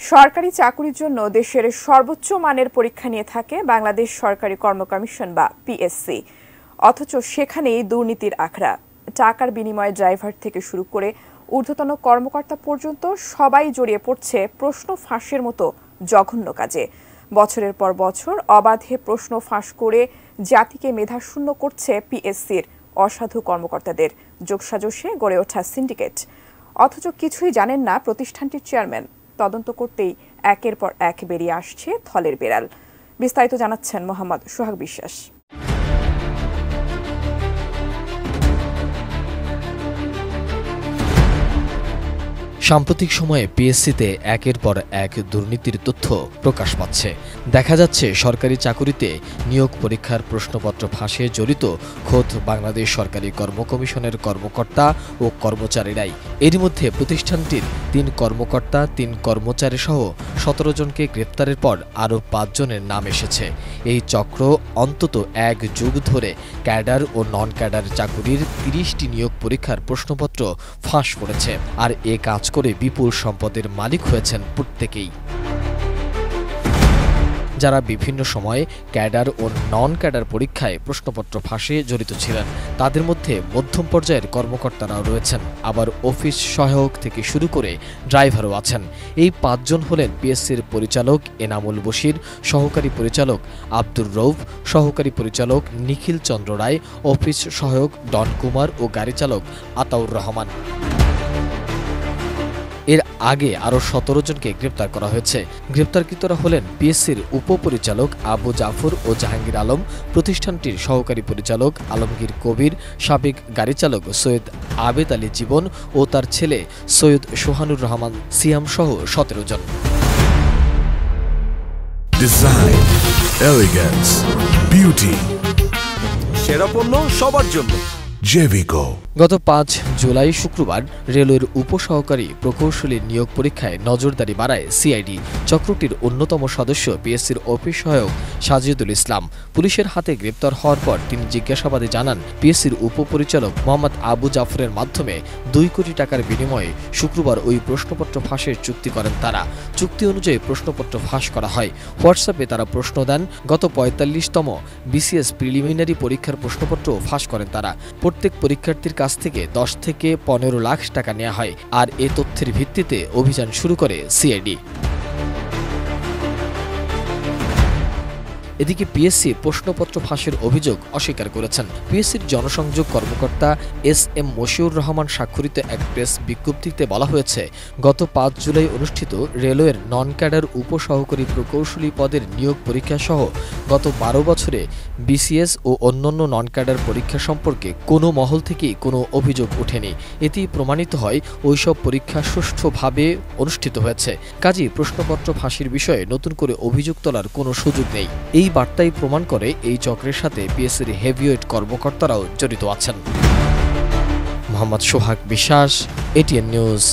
সরকারি চাকুরির জন্য দেশের সর্বোচ্চ মানের পরীক্ষা নিয়ে থাকে বাংলাদেশ সরকারি কর্ম কমিশন বা পিএসসি। অথচ সেখানেই দুর্নীতির আখড়া। টাকার বিনিময়ে ড্রাইভার থেকে শুরু করে ঊর্ধ্বতন কর্মকর্তা পর্যন্ত সবাই জড়িয়ে পড়ছে প্রশ্ন ফাঁসের মতো জঘন্য কাজে। বছরের পর বছর অবাধে প্রশ্ন ফাঁস করে জাতিকে মেধাশূন্য করছে পিএসসির অসাধু কর্মকর্তাদের যোগসাজশে গড়ে ওঠা সিন্ডিকেট। অথচ কিছুই জানেন না প্রতিষ্ঠানটির চেয়ারম্যান। তদন্ত করতেই একের পর এক বেরিয়ে আসছে থলের বেড়াল। বিস্তারিত জানাচ্ছেন মোহাম্মদ সোহাগ বিশ্বাস। সাম্প্রতিক সময়ে পিএসসিতে একের পর এক দুর্নীতির তথ্য প্রকাশ পাচ্ছে। দেখা যাচ্ছে সরকারি চাকুরিতে নিয়োগ পরীক্ষার প্রশ্নপত্র ফাঁসে জড়িত খোদ বাংলাদেশ সরকারি কর্ম কমিশনের কর্মকর্তা ও কর্মচারীরাই। এর মধ্যে প্রতিষ্ঠানটির ৩ কর্মকর্তা ৩ কর্মচারী সহ ১৭ জনকে গ্রেপ্তারের পর আরও ৫ জনের নাম এসেছে। এই চক্র অন্তত ১ যুগ ধরে ক্যাডার ও নন ক্যাডার চাকুরির ৩০টি নিয়োগ পরীক্ষার প্রশ্নপত্র ফাঁস করেছে। আর এ কাজ করে বিপুল সম্পদের মালিক হয়েছেন প্রত্যেকেই। যারা বিভিন্ন সময়ে ক্যাডার ও নন ক্যাডার পরীক্ষায় প্রশ্নপত্র ফাঁসে জড়িত ছিলেন, তাদের মধ্যে মধ্যম পর্যায়ের কর্মকর্তারাও রয়েছেন, আবার অফিস সহায়ক থেকে শুরু করে ড্রাইভারও আছেন। এই ৫ জন হলেন পিএসসির পরিচালক এনামুল বশির, সহকারী পরিচালক আব্দুর রৌফ, সহকারী পরিচালক নিখিল চন্দ্র রায়, অফিস সহায়ক ডন কুমার ও গাড়ি চালক আতাউর রহমান। এর আগে আরও ১৭ জনকে গ্রেপ্তার করা হয়েছে। গ্রেপ্তারকৃতরা হলেন পিএসসির উপপরিচালক আবু জাফর ও জাহাঙ্গীর আলম, প্রতিষ্ঠানটির সহকারী পরিচালক আলমগীর কবির, সাবেক গাড়ি চালক সৈয়দ আবেদ আলী জীবন ও তার ছেলে সৈয়দ সোহানুর রহমান সিয়াম সহ ১৭ জন। ডিজাইন, এলিগেন্স, বিউটি, সেরা পণ্য সবার জন্য জেভিকো। গত ৫ জুলাই শুক্রবার রেলওয়ের উপসহকারী প্রকৌশলীর নিয়োগ পরীক্ষায় নজরদারি বাড়ায় সিআইডি। চক্রটির অন্যতম সদস্য পিএসসির অফিস সহায়ক সাজিদুল ইসলাম। পুলিশের হাতে গ্রেপ্তার হওয়ার পর তিনি জিজ্ঞাসাবাদে জানান, পিএসসির উপপরিচালক মোহাম্মদ আবু জাফরের মাধ্যমে ২ কোটি টাকার বিনিময়ে শুক্রবার ওই প্রশ্নপত্র ফাঁসের চুক্তি করেন তারা। চুক্তি অনুযায়ী প্রশ্নপত্র ফাঁস করা হয়। হোয়াটসঅ্যাপে তারা প্রশ্ন দেন। গত ৪৫তম বিসিএস প্রিলিমিনারি পরীক্ষার প্রশ্নপত্র ফাঁস করেন তারা। প্রত্যেক পরীক্ষার্থীর কাছ থেকে ১০ থেকে ১৫ লাখ টাকা নেওয়া হয়। আর এ তথ্যের ভিত্তিতে অভিযান শুরু করে সিআইডি। এদিকে পিএসসি প্রশ্নপত্র ফাঁসের অভিযোগ অস্বীকার করেছেন। পিএসসির জনসংযোগ কর্মকর্তা এস.এম. মশিউর রহমান স্বাক্ষরিত এক প্রেস বিজ্ঞপ্তিতে বলা হয়েছে, গত ৫ জুলাই অনুষ্ঠিত রেলওয়ের নন ক্যাডার উপসহকারী প্রকৌশলী পদের নিয়োগ পরীক্ষা সহ গত ১২ বছরে বিসিএস ও অন্যান্য নন ক্যাডার পরীক্ষা সম্পর্কে কোনো মহল থেকেই কোনো অভিযোগ ওঠেনি। এতেই প্রমাণিত হয় ওইসব পরীক্ষা সুষ্ঠুভাবে অনুষ্ঠিত হয়েছে। কাজেই প্রশ্নপত্র ফাঁসির বিষয়ে নতুন করে অভিযোগ তোলার কোনো সুযোগ নেই। এই বার্তাই প্রমাণ করে এই চক্রের সাথে পিএসসির হেভিওয়েট কর্মকর্তারাও জড়িত আছেন। মোহাম্মদ সোহাগ বিশ্বাস, এটিএন নিউজ।